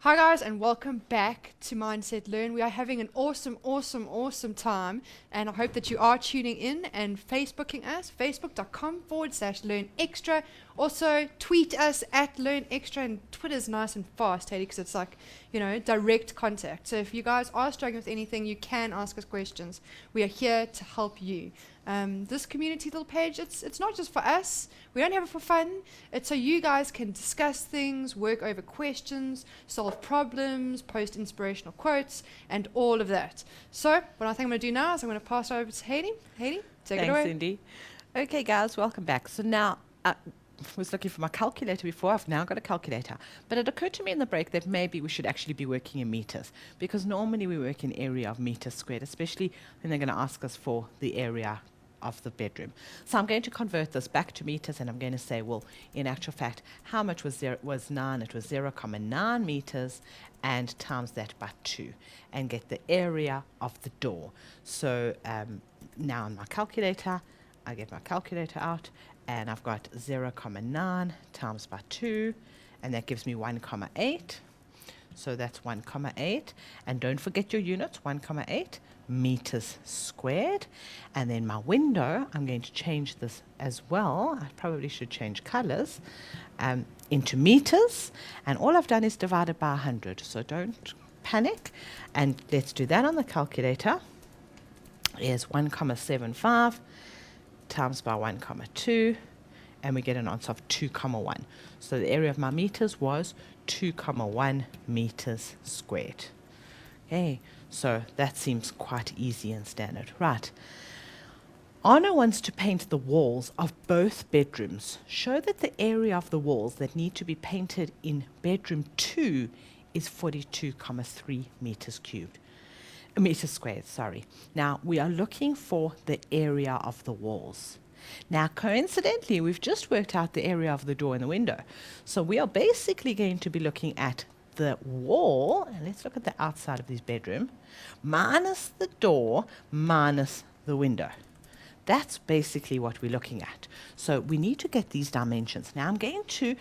Hi guys, and welcome back to Mindset Learn. We are having an awesome time, and I hope that you are tuning in and Facebooking us, facebook.com/learn extra. Also tweet us at learn extra, and Twitter's nice and fast, Hayley, because it's like, direct contact. So if you guys are struggling with anything, you can ask us questions. We are here to help you. This community little page, it's not just for us. We don't have it for fun. It's so you guys can discuss things, work over questions, solve problems, post inspirational quotes, and all of that. So what I think I'm going to do now is I'm going to pass it over to Hayley. Hayley, take it away. Thanks, Cindy. Okay, guys, welcome back. So now, I was looking for my calculator before. I've now got a calculator. But it occurred to me in the break that maybe we should actually be working in meters, because normally we work in area of meters squared, especially when they're going to ask us for the area of the bedroom. So I'm going to convert this back to meters, and I'm going to say, well, in actual fact, how much was 9? It was 0.9 meters, and times that by 2, and get the area of the door. So now on my calculator, I get my calculator out, and I've got 0.9 times by 2, and that gives me 1.8. So that's 1.8, and don't forget your units, 1.8 meters squared. And then my window, I'm going to change this as well. I probably should change colors into meters, and all I've done is divided by 100, so don't panic. And let's do that on the calculator. Is 1.75 times by 1.2, and we get an answer of 2.1. So the area of my meters was 2.1 meters squared. Okay, so that seems quite easy and standard. Right. Anna wants to paint the walls of both bedrooms. Show that the area of the walls that need to be painted in bedroom 2 is 42.3 meters cubed. Meters squared, sorry. Now, we are looking for the area of the walls. Now, coincidentally, we've just worked out the area of the door and the window. So we are basically going to be looking at the wall, and let's look at the outside of this bedroom, minus the door, minus the window. That's basically what we're looking at. So we need to get these dimensions. Now, I'm going to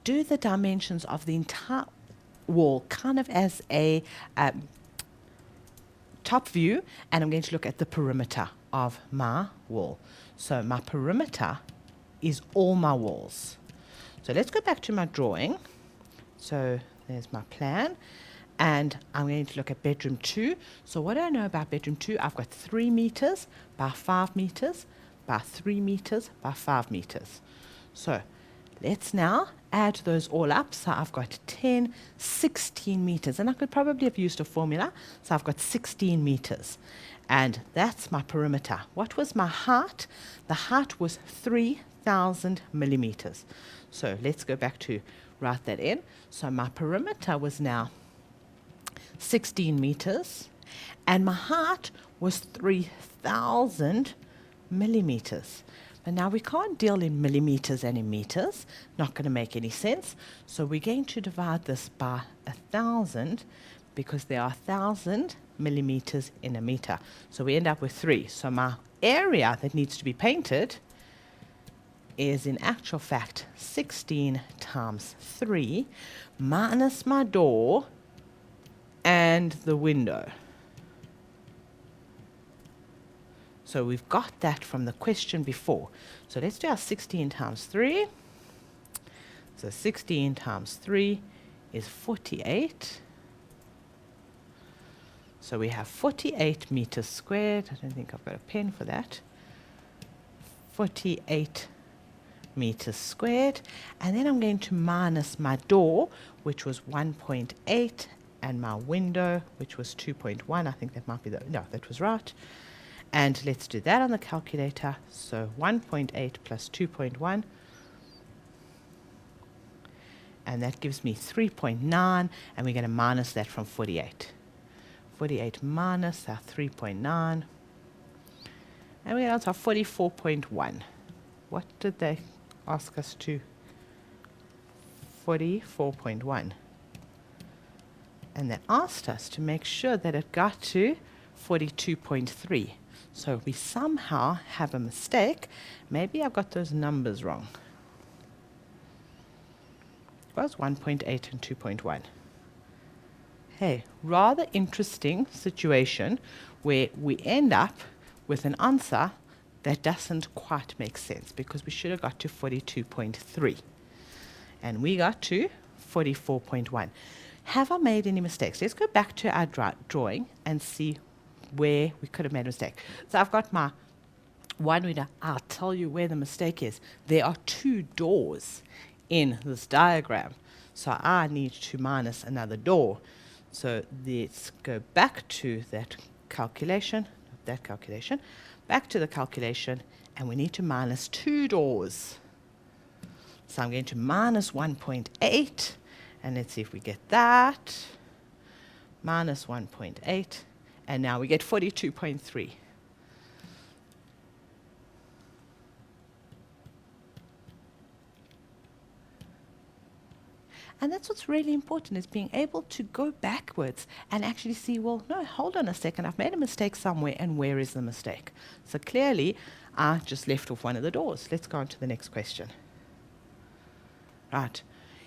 do the dimensions of the entire wall kind of as a top view, and I'm going to look at the perimeter of my wall. So my perimeter is all my walls. So let's go back to my drawing. So there's my plan, and I'm going to look at bedroom 2. So what do I know about bedroom 2? I've got 3 meters by 5 meters by 3 meters by 5 meters. So let's now add those all up. So I've got 10, 16 meters, and I could probably have used a formula. So I've got 16 meters, and that's my perimeter. What was my height? The height was 3,000 millimeters. So let's go back to write that in. So my perimeter was now 16 meters, and my height was 3,000 millimeters. But now we can't deal in millimeters and in meters, not going to make any sense. So we're going to divide this by 1,000, because there are 1,000 millimeters in a meter. So we end up with 3. So my area that needs to be painted is in actual fact 16 times 3 minus my door and the window. So we've got that from the question before. So let's do our 16 times 3. So 16 times 3 is 48. So we have 48 meters squared. I don't think I've got a pen for that. 48 meters squared. And then I'm going to minus my door, which was 1.8, and my window, which was 2.1. I think that might be no, that was right. And let's do that on the calculator. So 1.8 plus 2.1. And that gives me 3.9. And we're going to minus that from 48. 48 minus our 3.9. And we get our 44.1. What did they ask us to? 44.1. And they asked us to make sure that it got to 42.3. So we somehow have a mistake. Maybe I've got those numbers wrong. It was 1.8 and 2.1. hey, rather interesting situation where we end up with an answer that doesn't quite make sense because we should have got to 42.3. And we got to 44.1. Have I made any mistakes? Let's go back to our drawing and see where we could have made a mistake. So I've got my one reader. I'll tell you where the mistake is. There are 2 doors in this diagram. So I need to minus another door. So let's go back to that calculation, back to the calculation, and we need to minus 2 doors. So I'm going to minus 1.8, and let's see if we get that. Minus 1.8, and now we get 42.3. And that's what's really important, is being able to go backwards and actually see, well, no, hold on a second, I've made a mistake somewhere, and where is the mistake? So clearly, I just left off one of the doors. Let's go on to the next question. Right.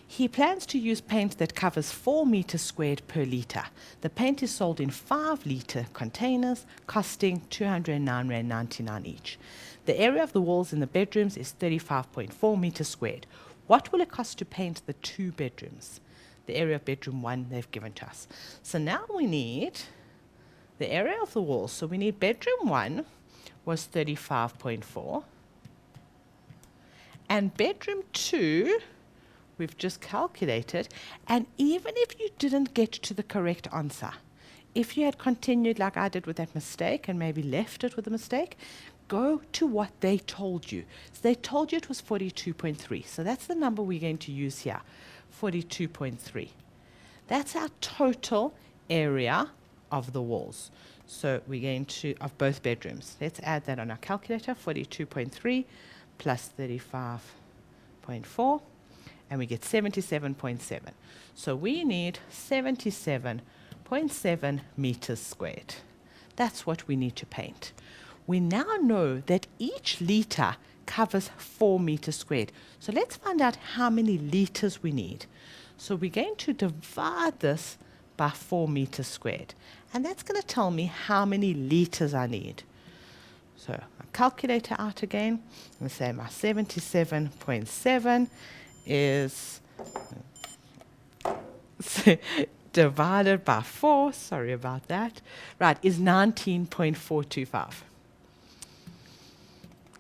He plans to use paint that covers 4 meters squared per litre. The paint is sold in 5-litre containers, costing R209.99 each. The area of the walls in the bedrooms is 35.4 meters squared. What will it cost to paint the 2 bedrooms? The area of bedroom 1 they've given to us. So now we need the area of the walls. So we need bedroom 1 was 35.4. And bedroom 2, we've just calculated. And even if you didn't get to the correct answer, if you had continued like I did with that mistake and maybe left it with a mistake, go to what they told you. So they told you it was 42.3. So that's the number we're going to use here, 42.3. That's our total area of the walls. So we're going to, of both bedrooms. Let's add that on our calculator, 42.3 plus 35.4, and we get 77.7. So we need 77.7 meters squared. That's what we need to paint. We now know that each litre covers 4 meters squared. So let's find out how many litres we need. So we're going to divide this by 4 meters squared. And that's going to tell me how many litres I need. So my calculator out again. I'm going to say my 77.7 is divided by 4, sorry about that, right, is 19.425.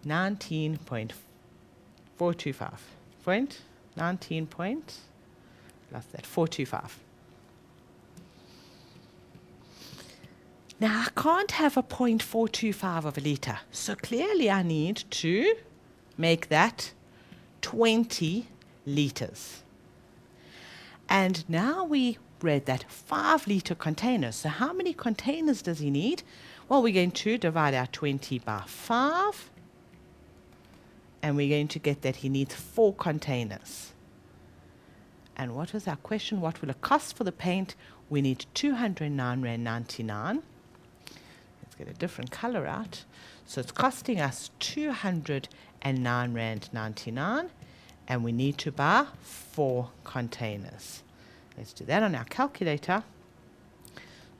19.425. Point? 19 point, plus that, 425. Now, I can't have a 0.425 of a litre, so clearly I need to make that 20 litres. And now we read that 5-litre containers. So how many containers does he need? Well, we're going to divide our 20 by 5, and we're going to get that he needs 4 containers. And what was our question? What will it cost for the paint? We need R209.99. Let's get a different color out. So it's costing us R209.99, and we need to buy 4 containers. Let's do that on our calculator.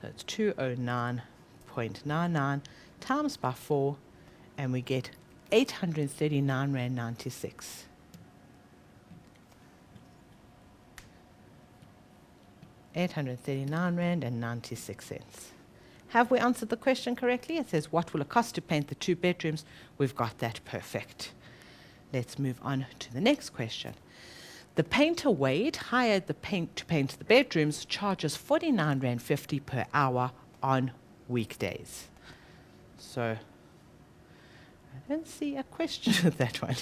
So it's 209.99 times by 4, and we get R839.96. R839.96. Have we answered the question correctly? It says, what will it cost to paint the 2 bedrooms? We've got that perfect. Let's move on to the next question. The painter Wade hired the paint to paint the bedrooms, charges R49.50 per hour on weekdays. So I don't see a question with that one.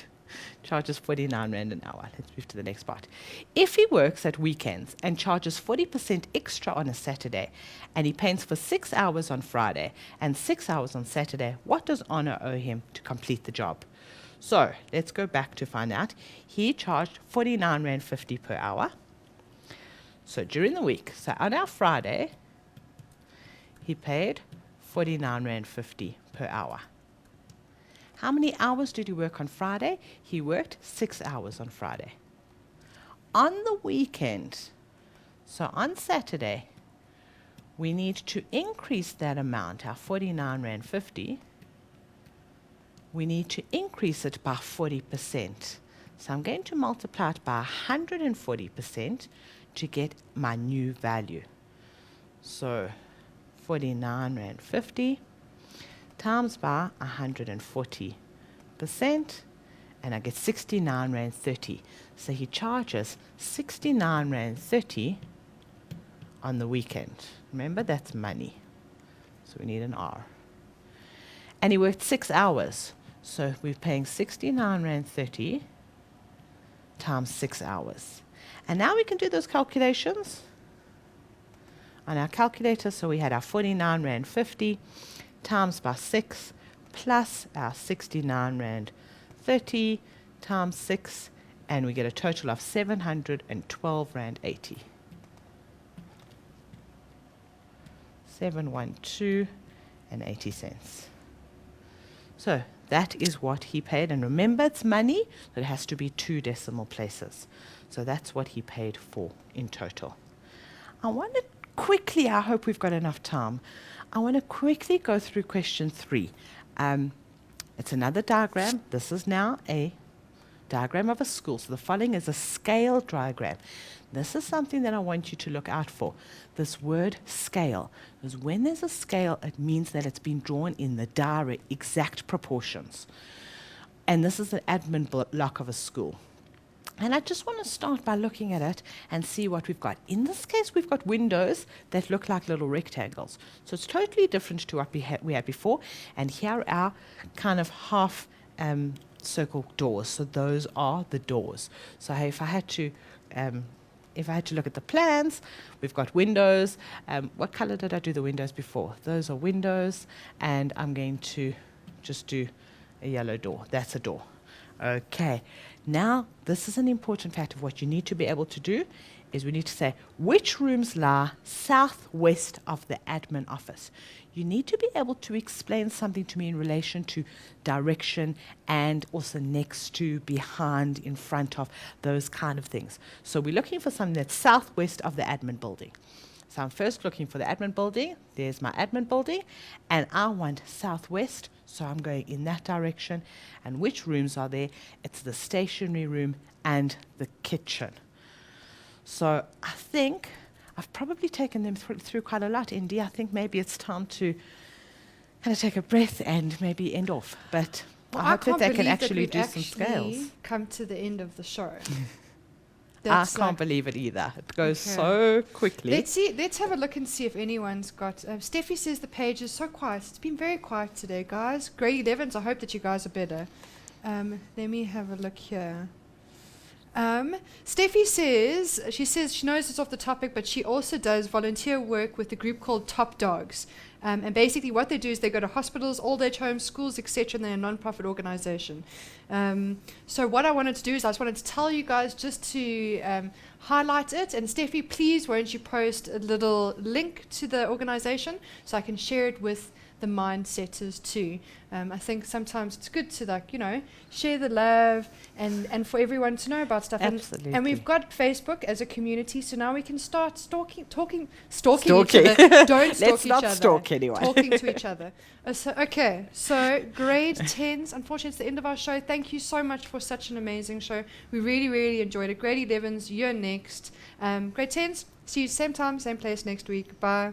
Charges R49 an hour. Let's move to the next part. If he works at weekends and charges 40% extra on a Saturday, and he paints for 6 hours on Friday and 6 hours on Saturday, what does Honor owe him to complete the job? So let's go back to find out. He charged R49.50 per hour. So during the week, so on our Friday, he paid R49.50 per hour. How many hours did he work on Friday? He worked 6 hours on Friday. On the weekend, so on Saturday, we need to increase that amount, our 49 Rand 50. We need to increase it by 40%. So I'm going to multiply it by 140% to get my new value. So 49 Rand 50 times by 140%, and I get 69 Rand 30. So he charges 69 Rand 30 on the weekend. Remember, that's money. So we need an R. And he worked 6 hours. So we're paying 69 Rand 30 times 6 hours. And now we can do those calculations on our calculator. So we had our 49 Rand 50 times by 6 plus our 69 Rand 30 times 6, and we get a total of 712 Rand 80. 712 and 80 cents. So that is what he paid. And remember, it's money, so it has to be 2 decimal places. So that's what he paid for in total. I want to quickly, I hope we've got enough time, I want to quickly go through question 3. It's another diagram. This is now a diagram of a school. So the following is a scale diagram. This is something that I want you to look out for. This word scale. Because when there's a scale, it means that it's been drawn in the direct exact proportions. And this is an admin block of a school. And I just want to start by looking at it and see what we've got. In this case, we've got windows that look like little rectangles. So it's totally different to what we had before. And here are our kind of half circle doors. So those are the doors. So if I had to look at the plans, we've got windows. What color did I do the windows before? Those are windows. And I'm going to just do a yellow door. That's a door. Okay. Now, this is an important fact of what you need to be able to do is we need to say which rooms lie southwest of the admin office. You need to be able to explain something to me in relation to direction and also next to, behind, in front of, those kind of things. So we're looking for something that's southwest of the admin building. So I'm first looking for the admin building. There's my admin building. And I want southwest, so I'm going in that direction. And which rooms are there? It's the stationery room and the kitchen. So I think I've probably taken them through quite a lot, Indy. I think maybe it's time to kind of take a breath and maybe end off. But Well, I hope that can't they can believe actually that do we've some scales. actually come to the end of the show. I can't believe it either. It goes Okay. so quickly. Let's have a look and see if anyone's got. Steffi says the page is so quiet. It's been very quiet today, guys. Grade 11s. I hope that you guys are better. Let me have a look here. Steffi says she knows it's off the topic, but she also does volunteer work with a group called Top Dogs. And basically what they do is they go to hospitals, old age homes, schools, etc., and they're a non-profit organization. So what I wanted to do is I just wanted to tell you guys just to highlight it. And Steffi, please won't you post a little link to the organization so I can share it with the mindsetters too. I think sometimes it's good to share the love and for everyone to know about stuff. Absolutely. And we've got Facebook as a community, so now we can start stalking each other. Don't stalk Let's each not other. stalk anyone. Talking to each other. So grade 10s, unfortunately it's the end of our show. Thank you so much for such an amazing show. We really, really enjoyed it. Grade 11s, you're next. Grade 10s, see you same time, same place next week. Bye.